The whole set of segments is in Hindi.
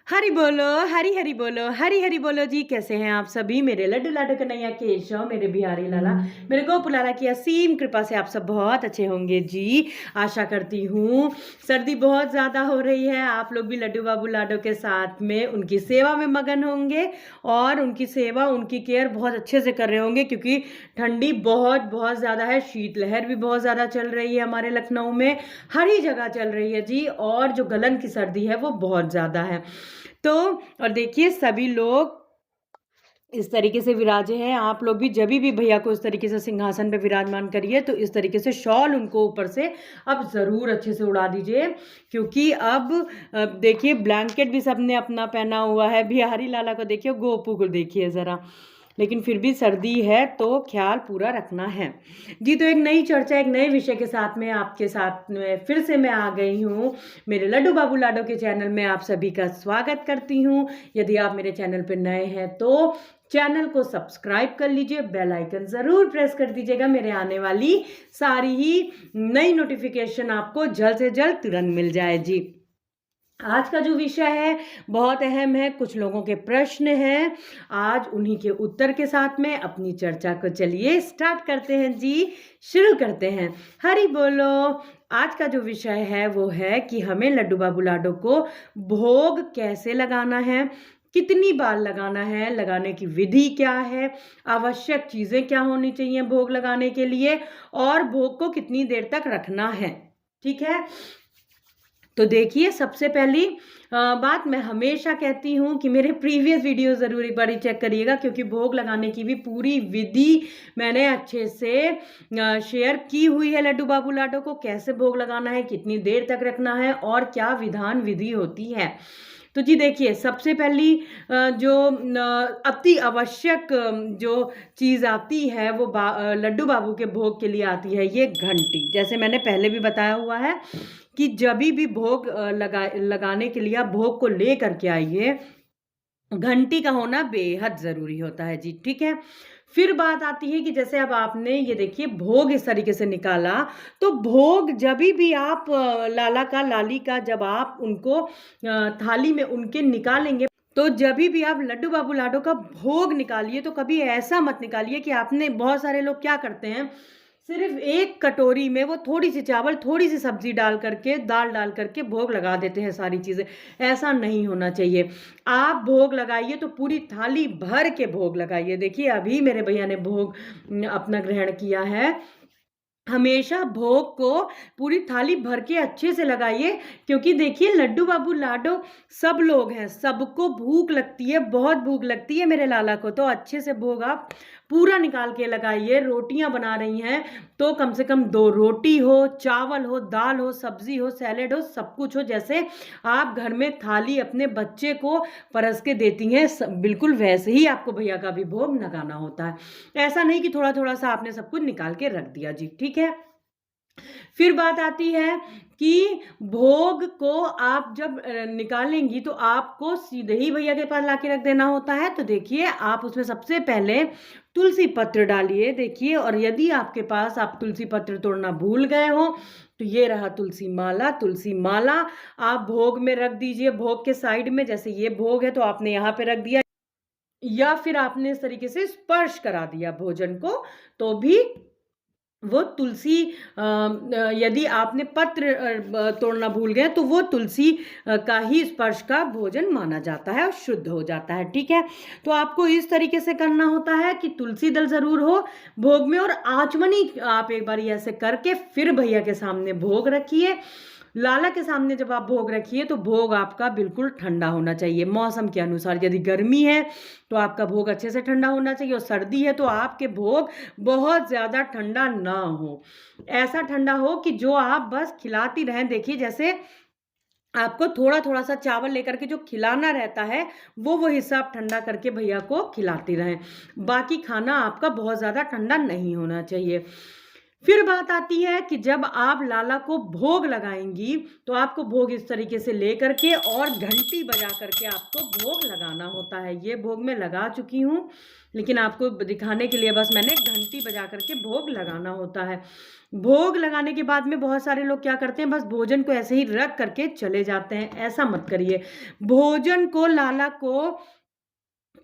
हरि बोलो, हरि हरि बोलो, हरि हरि बोलो जी। कैसे हैं आप सभी मेरे लड्डू लाडो कन्हैया केशव, मेरे बिहारी लाला, मेरे गोपू लाला की असीम कृपा से आप सब बहुत अच्छे होंगे जी। आशा करती हूँ। सर्दी बहुत ज़्यादा हो रही है, आप लोग भी लड्डू बाबू लाडो के साथ में उनकी सेवा में मगन होंगे और उनकी सेवा, उनकी केयर बहुत अच्छे से कर रहे होंगे, क्योंकि ठंडी बहुत बहुत ज़्यादा है। शीतलहर भी बहुत ज़्यादा चल रही है हमारे लखनऊ में, हर ही जगह चल रही है जी। और जो गलन की सर्दी है वो बहुत ज़्यादा है। तो और देखिए सभी लोग इस तरीके से विराजे हैं। आप लोग भी जभी भी भैया को इस तरीके से सिंहासन पे विराजमान करिए, तो इस तरीके से शॉल उनको ऊपर से अब ज़रूर अच्छे से उड़ा दीजिए, क्योंकि अब देखिए ब्लैंकेट भी सबने अपना पहना हुआ है। बिहारी लाला को देखिए, गोपू को देखिए ज़रा, लेकिन फिर भी सर्दी है तो ख्याल पूरा रखना है जी। तो एक नई चर्चा, एक नए विषय के साथ में आपके साथ में फिर से मैं आ गई हूँ। मेरे लड्डू बाबू लाडो के चैनल में आप सभी का स्वागत करती हूँ। यदि आप मेरे चैनल पर नए हैं तो चैनल को सब्सक्राइब कर लीजिए, बेल आइकन ज़रूर प्रेस कर दीजिएगा। मेरे आने वाली सारी ही नई नोटिफिकेशन आपको जल्द से जल्द तुरंत मिल जाए जी। आज का जो विषय है बहुत अहम है, कुछ लोगों के प्रश्न हैं, आज उन्हीं के उत्तर के साथ में अपनी चर्चा को चलिए स्टार्ट करते हैं जी। शुरू करते हैं। हरि बोलो। आज का जो विषय है वो है कि हमें लड्डू बाबू लाडो को भोग कैसे लगाना है, कितनी बार लगाना है, लगाने की विधि क्या है, आवश्यक चीज़ें क्या होनी चाहिए भोग लगाने के लिए, और भोग को कितनी देर तक रखना है। ठीक है, तो देखिए सबसे पहली बात मैं हमेशा कहती हूँ कि मेरे प्रीवियस वीडियो ज़रूर एक बार चेक करिएगा, क्योंकि भोग लगाने की भी पूरी विधि मैंने अच्छे से शेयर की हुई है। लड्डू बाबू लाडो को कैसे भोग लगाना है, कितनी देर तक रखना है और क्या विधान विधि होती है। तो जी देखिए, सबसे पहली जो अति आवश्यक जो चीज़ आती है वो लड्डू बाबू के भोग के लिए आती है ये घंटी। जैसे मैंने पहले भी बताया हुआ है कि जभी भी भोग लगाने के लिए आप भोग को ले करके आइए, घंटी का होना बेहद ज़रूरी होता है जी। ठीक है, फिर बात आती है कि जैसे अब आपने ये देखिए भोग इस तरीके से निकाला, तो भोग जभी भी आप लाला का, लाली का, जब आप उनको थाली में उनके निकालेंगे, तो जभी भी आप लड्डू बाबू लाडो का भोग निकालिए तो कभी ऐसा मत निकालिए कि आपने, बहुत सारे लोग क्या करते हैं, सिर्फ एक कटोरी में वो थोड़ी सी चावल, थोड़ी सी सब्जी डाल करके, दाल डाल करके भोग लगा देते हैं सारी चीज़ें। ऐसा नहीं होना चाहिए। आप भोग लगाइए तो पूरी थाली भर के भोग लगाइए। देखिए अभी मेरे भैया ने भोग अपना ग्रहण किया है। हमेशा भोग को पूरी थाली भर के अच्छे से लगाइए, क्योंकि देखिए लड्डू बाबू लाडो सब लोग हैं, सबको भूख लगती है, बहुत भूख लगती है मेरे लाला को। तो अच्छे से भोग आप पूरा निकाल के लगाइए। रोटियां बना रही हैं तो कम से कम 2 रोटी हो, चावल हो, दाल हो, सब्जी हो, सैलेड हो, सब कुछ हो। जैसे आप घर में थाली अपने बच्चे को परस के देती हैं, बिल्कुल वैसे ही आपको भैया का भी भोग लगाना होता है। ऐसा नहीं कि थोड़ा थोड़ा सा आपने सब कुछ निकाल के रख दिया जी। ठीक है, फिर बात आती है कि भोग को आप जब निकालेंगी तो आपको सीधे ही भैया के पास लाके रख देना होता है। तो देखिए आप उसमें सबसे पहले तुलसी पत्र डालिए। देखिए, और यदि आपके पास, आप तुलसी पत्र तोड़ना भूल गए हो, तो ये रहा तुलसी माला। तुलसी माला आप भोग में रख दीजिए, भोग के साइड में। जैसे ये भोग है तो आपने यहाँ पे रख दिया, या फिर आपने इस तरीके से स्पर्श करा दिया भोजन को, तो भी वो तुलसी यदि आपने पत्र तोड़ना भूल गए तो वो तुलसी का ही स्पर्श का भोजन माना जाता है और शुद्ध हो जाता है। ठीक है, तो आपको इस तरीके से करना होता है कि तुलसी दल ज़रूर हो भोग में, और आचमनी आप एक बार ऐसे करके फिर भैया के सामने भोग रखिए। लाला के सामने जब आप भोग रखिए तो भोग आपका बिल्कुल ठंडा होना चाहिए मौसम के अनुसार। यदि गर्मी है तो आपका भोग अच्छे से ठंडा होना चाहिए, और सर्दी है तो आपके भोग बहुत ज़्यादा ठंडा ना हो। ऐसा ठंडा हो कि जो आप बस खिलाती रहें। देखिए जैसे आपको थोड़ा थोड़ा सा चावल लेकर के जो खिलाना रहता है, वो हिस्सा आप ठंडा करके भैया को खिलाती रहें। बाकी खाना आपका बहुत ज़्यादा ठंडा नहीं होना चाहिए। फिर बात आती है कि जब आप लाला को भोग लगाएंगी तो आपको भोग इस तरीके से ले करके और घंटी बजा करके आपको भोग लगाना होता है। ये भोग मैं लगा चुकी हूँ, लेकिन आपको दिखाने के लिए बस मैंने घंटी बजा करके भोग लगाना होता है। भोग लगाने के बाद में बहुत सारे लोग क्या करते हैं, बस भोजन को ऐसे ही रख करके चले जाते हैं। ऐसा मत करिए। भोजन को, लाला को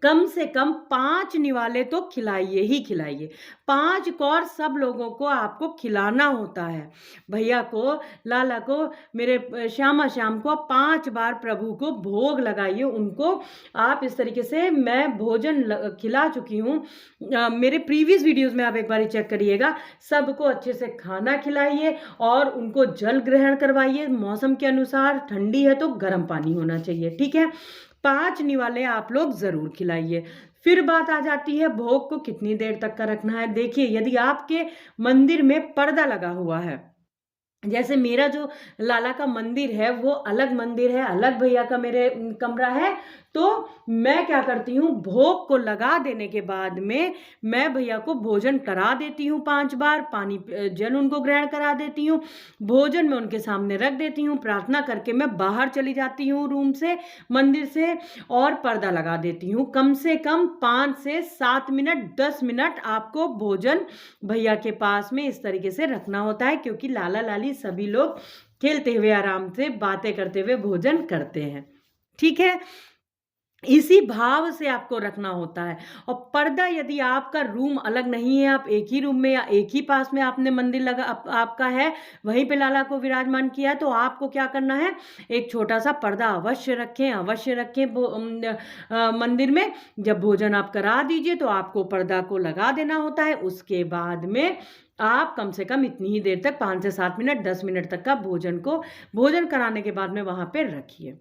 कम से कम 5 निवाले तो खिलाइए ही खिलाइए। 5 कौर सब लोगों को आपको खिलाना होता है। भैया को, लाला को, मेरे श्यामा श्याम को 5 बार प्रभु को भोग लगाइए। उनको आप इस तरीके से, मैं भोजन खिला चुकी हूँ। मेरे प्रीवियस वीडियोज़ में आप एक बार चेक करिएगा। सबको अच्छे से खाना खिलाइए और उनको जल ग्रहण करवाइए। मौसम के अनुसार ठंडी है तो गर्म पानी होना चाहिए, ठीक है। 5 निवाले आप लोग ज़रूर खिलाइए। फिर बात आ जाती है भोग को कितनी देर तक का रखना है। देखिए, यदि आपके मंदिर में पर्दा लगा हुआ है, जैसे मेरा जो लाला का मंदिर है वो अलग मंदिर है, अलग भैया का मेरे कमरा है, तो मैं क्या करती हूँ, भोग को लगा देने के बाद में मैं भैया को भोजन करा देती हूँ 5 बार, पानी जल उनको ग्रहण करा देती हूँ, भोजन में उनके सामने रख देती हूँ, प्रार्थना करके मैं बाहर चली जाती हूँ रूम से, मंदिर से, और पर्दा लगा देती हूँ। कम से कम 5 से 7 मिनट, 10 मिनट आपको भोजन भैया के पास में इस तरीके से रखना होता है, क्योंकि लाला लाली सभी लोग खेलते हुए, आराम से बातें करते हुए भोजन करते हैं, ठीक है। इसी भाव से आपको रखना होता है। और पर्दा, यदि आपका रूम अलग नहीं है, आप एक ही रूम में या एक ही पास में आपने मंदिर लगा आपका है, वहीं पे लाला को विराजमान किया है, तो आपको क्या करना है, एक छोटा सा पर्दा अवश्य रखें मंदिर में। जब भोजन आप करा दीजिए तो आपको पर्दा को लगा देना होता है। उसके बाद में आप कम से कम इतनी ही देर तक, 5 से 7 मिनट, 10 मिनट तक का भोजन कराने के बाद में वहां पे रखिए,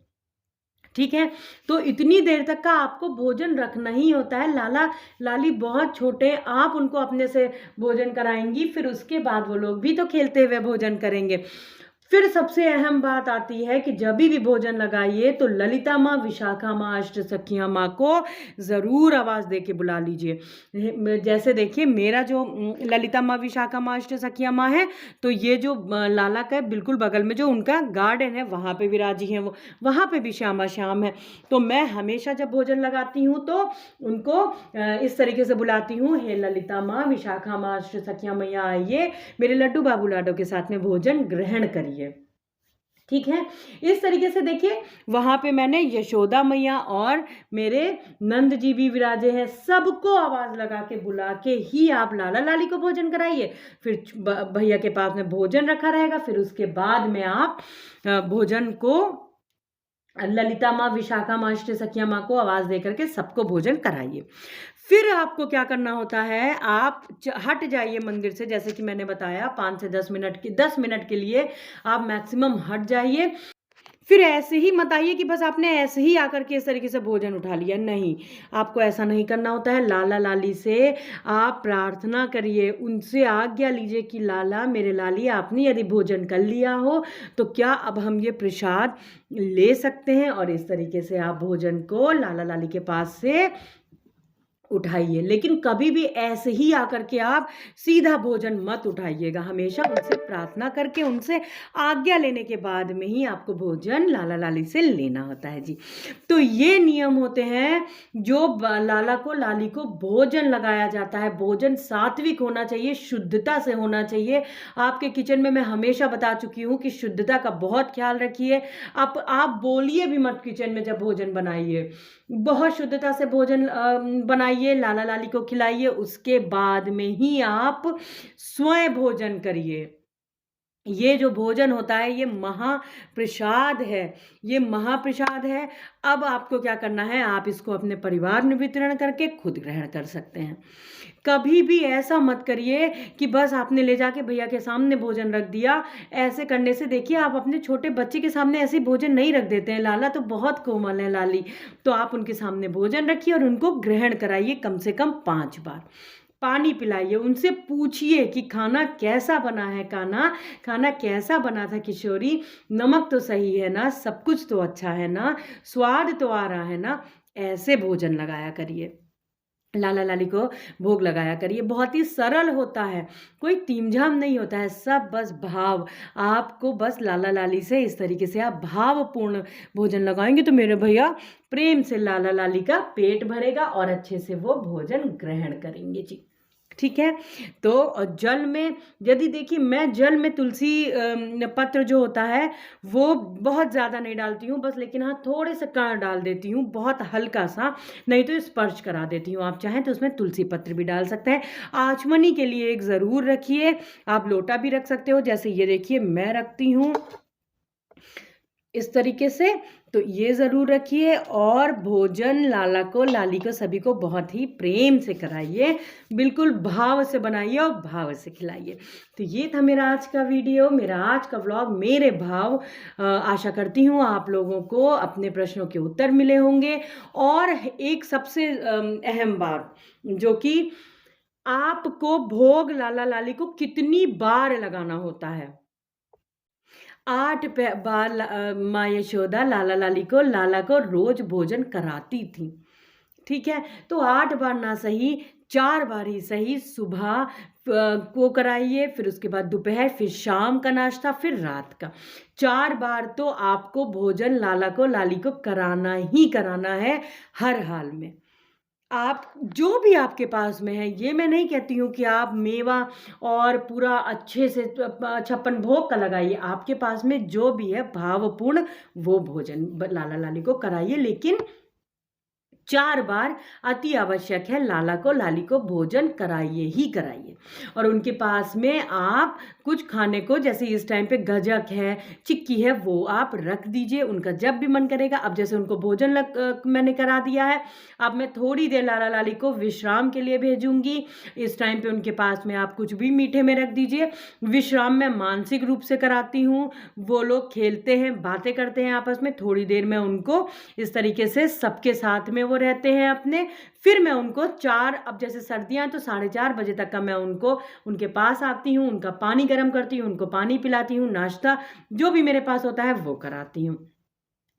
ठीक है। तो इतनी देर तक का आपको भोजन रखना ही होता है। लाला लाली बहुत छोटे, आप उनको अपने से भोजन कराएंगी, फिर उसके बाद वो लोग भी तो खेलते हुए भोजन करेंगे। फिर सबसे अहम बात आती है कि जब भी भोजन लगाइए तो ललिता माँ, विशाखा माँ, अष्ट सखिया माँ को ज़रूर आवाज़ दे के बुला लीजिए। जैसे देखिए, मेरा जो ललिता माँ, विशाखा माँ, अष्ट सखिया माँ है, तो ये जो लाला का बिल्कुल बगल में जो उनका गार्डन है, वहाँ पे विराजी हैं वो, वहाँ पे भी श्यामा श्याम है। तो मैं हमेशा जब भोजन लगाती हूँ तो उनको इस तरीके से बुलाती हूँ, हे ललिता माँ, विशाखा माँ, अष्ट सखिया मैया आइए, मेरे लड्डू बाबू लाडो के साथ में भोजन ग्रहण करिए, ठीक है। इस तरीके से देखिए, वहां पे मैंने यशोदा मैया और मेरे नंद जी भी विराजे हैं, सबको आवाज लगा के बुला के ही आप लाला लाली को भोजन कराइए। फिर भैया के पास में भोजन रखा रहेगा, फिर उसके बाद में आप भोजन को ललिता माँ, विशाखा माँ, अष्ट सखिया माँ को आवाज दे करके सबको भोजन कराइए। फिर आपको क्या करना होता है, आप हट जाइए मंदिर से, जैसे कि मैंने बताया 5 से 10 मिनट के लिए आप मैक्सिमम हट जाइए। फिर ऐसे ही मत आइए कि बस आपने ऐसे ही आकर के इस तरीके से भोजन उठा लिया, नहीं, आपको ऐसा नहीं करना होता है। लाला लाली से आप प्रार्थना करिए, उनसे आज्ञा लीजिए कि लाला, मेरे लाली, आपने यदि भोजन कर लिया हो तो क्या अब हम ये प्रसाद ले सकते हैं, और इस तरीके से आप भोजन को लाला लाली के पास से उठाइए। लेकिन कभी भी ऐसे ही आकर के आप सीधा भोजन मत उठाइएगा, हमेशा उनसे प्रार्थना करके, उनसे आज्ञा लेने के बाद में ही आपको भोजन लाला लाली से लेना होता है जी। तो ये नियम होते हैं जो लाला को, लाली को भोजन लगाया जाता है। भोजन सात्विक होना चाहिए, शुद्धता से होना चाहिए। आपके किचन में मैं हमेशा बता चुकी हूँ कि शुद्धता का बहुत ख्याल रखिए। आप बोलिए भी मत किचन में जब भोजन बनाइए, बहुत शुद्धता से भोजन बनाइए, लाला लाली को खिलाइए। उसके बाद में ही आप स्वयं भोजन करिए। ये जो भोजन होता है ये महाप्रसाद है, ये महाप्रसाद है। अब आपको क्या करना है, आप इसको अपने परिवार में वितरण करके खुद ग्रहण कर सकते हैं। कभी भी ऐसा मत करिए कि बस आपने ले जाके भैया के सामने भोजन रख दिया। ऐसे करने से देखिए, आप अपने छोटे बच्चे के सामने ऐसे भोजन नहीं रख देते हैं। लाला तो बहुत कोमल है, लाली, तो आप उनके सामने भोजन रखिए और उनको ग्रहण कराइए कम से कम 5 बार। पानी पिलाइए, उनसे पूछिए कि खाना कैसा बना है, खाना कैसा बना था किशोरी, नमक तो सही है ना, सब कुछ तो अच्छा है ना, स्वाद तो आ रहा है ना। ऐसे भोजन लगाया करिए, लाला लाली को भोग लगाया करिए। बहुत ही सरल होता है, कोई तीमझाम नहीं होता है, सब बस भाव। आपको बस लाला लाली से इस तरीके से आप भावपूर्ण भोजन लगाएंगे तो मेरे भैया प्रेम से लाला लाली का पेट भरेगा और अच्छे से वो भोजन ग्रहण करेंगे जी। ठीक है। तो जल में यदि देखिए, मैं जल में तुलसी पत्र जो होता है वो बहुत ज़्यादा नहीं डालती हूँ बस, लेकिन हाँ थोड़े से कण डाल देती हूँ, बहुत हल्का सा, नहीं तो स्पर्श करा देती हूँ। आप चाहें तो उसमें तुलसी पत्र भी डाल सकते हैं। आचमनी के लिए एक ज़रूर रखिए। आप लोटा भी रख सकते हो, जैसे ये देखिए मैं रखती हूँ इस तरीके से, तो ये ज़रूर रखिए। और भोजन लाला को लाली को सभी को बहुत ही प्रेम से कराइए, बिल्कुल भाव से बनाइए और भाव से खिलाइए। तो ये था मेरा आज का वीडियो, मेरा आज का व्लॉग, मेरे भाव। आशा करती हूँ आप लोगों को अपने प्रश्नों के उत्तर मिले होंगे। और एक सबसे अहम बात, जो कि आपको भोग लाला लाली को कितनी बार लगाना होता है। 8 बार माँ यशोदा लाला को रोज भोजन कराती थी। ठीक है, तो 8 बार ना सही, 4 बार ही सही। सुबह को कराइए, फिर उसके बाद दोपहर, फिर शाम का नाश्ता, फिर रात का। 4 बार तो आपको भोजन लाला को लाली को कराना ही कराना है, हर हाल में। आप जो भी आपके पास में है, ये मैं नहीं कहती हूँ कि आप मेवा और पूरा अच्छे से 56 भोग का लगाइए। आपके पास में जो भी है भावपूर्ण वो भोजन लाला लाली को कराइए, लेकिन 4 बार अति आवश्यक है, लाला को लाली को भोजन कराइए ही कराइए। और उनके पास में आप कुछ खाने को, जैसे इस टाइम पे गजक है, चिक्की है, वो आप रख दीजिए, उनका जब भी मन करेगा। अब जैसे उनको भोजन मैंने करा दिया है, अब मैं थोड़ी देर लाला लाली को विश्राम के लिए भेजूंगी। इस टाइम पे उनके पास में आप कुछ भी मीठे में रख दीजिए। विश्राम मैं मानसिक रूप से कराती हूँ, वो लोग खेलते हैं, बातें करते हैं आपस में, थोड़ी देर में उनको इस तरीके से सबके साथ में वो रहते हैं अपने। फिर मैं उनको 4, अब जैसे सर्दियां तो 4:30 बजे तक का मैं उनको उनके पास आती हूँ, उनका पानी गर्म करती हूँ, उनको पानी पिलाती हूँ, नाश्ता जो भी मेरे पास होता है वो कराती हूँ।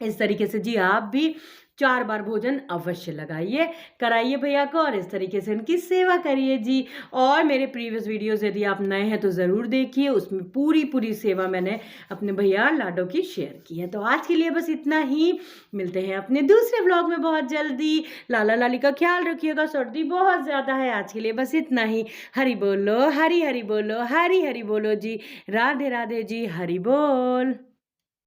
इस तरीके से जी आप भी 4 बार भोजन अवश्य लगाइए, कराइए भैया को, और इस तरीके से उनकी सेवा करिए जी। और मेरे प्रीवियस वीडियोस यदि आप नए हैं तो ज़रूर देखिए, उसमें पूरी सेवा मैंने अपने भैया लाडो की शेयर की है। तो आज के लिए बस इतना ही, मिलते हैं अपने दूसरे ब्लॉग में बहुत जल्दी। लाला लाली का ख्याल रखिएगा, सर्दी बहुत ज़्यादा है। आज के लिए बस इतना ही। हरि बोलो, हरि हरि बोलो, हरि हरि बोलो जी। राधे राधे जी, हरि बोल।